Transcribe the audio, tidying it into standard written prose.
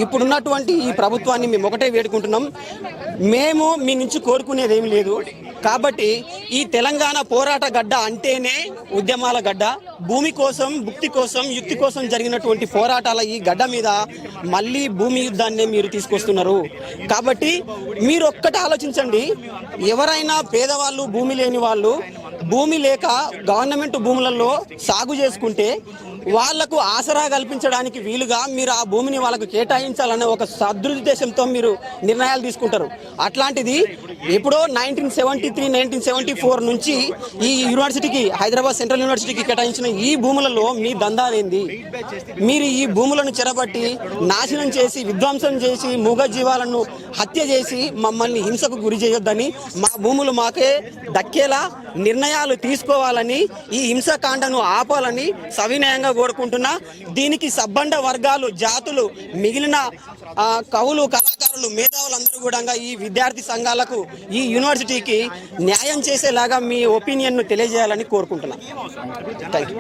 ఇప్పుడున్నటువంటి ఈ ప్రభుత్వాన్ని మేము ఒకటే వేడుకుంటున్నాం. మేము మీ నుంచి కోరుకునేది ఏమి లేదు. కాబట్టి ఈ తెలంగాణ పోరాట గడ్డ అంటేనే ఉద్యమాల గడ్డ. భూమి కోసం, భుక్తి కోసం, యుక్తి కోసం జరిగినటువంటి పోరాటాల ఈ గడ్డ మీద మళ్ళీ భూమి యుద్ధాన్నే మీరు తీసుకొస్తున్నారు. కాబట్టి మీరు ఒక్కటి ఆలోచించండి. ఎవరైనా పేదవాళ్ళు, భూమి లేని వాళ్ళు భూమి లేక గవర్నమెంట్ భూములలో సాగు చేసుకుంటే వాళ్లకు ఆసరా కల్పించడానికి వీలుగా మీరు ఆ భూమిని వాళ్ళకు కేటాయించాలనే ఒక సదృద్దేశంతో మీరు నిర్ణయాలు తీసుకుంటారు. అట్లాంటిది ఎప్పుడో 1973, 1974 నుంచి ఈ యూనివర్సిటీకి, హైదరాబాద్ సెంట్రల్ యూనివర్సిటీకి కేటాయించిన ఈ భూములలో మీ దందాలేంది? మీరు ఈ భూములను చెరబట్టి నాశనం చేసి, విధ్వంసం చేసి, మూగ జీవాలను హత్య చేసి మమ్మల్ని హింసకు గురి చేయొద్దని, మా భూములు మాకే దక్కేలా నిర్ణయాలు తీసుకోవాలని, ఈ హింసకాండను ఆపాలని సవినయంగా కోరుకుంటున్నా. దీనికి సబ్బండ వర్గాలు, జాతులు, మిగిలిన కవులు, కళాకారులు, మేధావులందరూ కూడా ఈ విద్యార్థి సంఘాలకు, ఈ యూనివర్సిటీకి న్యాయం చేసేలాగా మీ ఒపీనియన్ను తెలియజేయాలని కోరుకుంటున్నా. Thank you.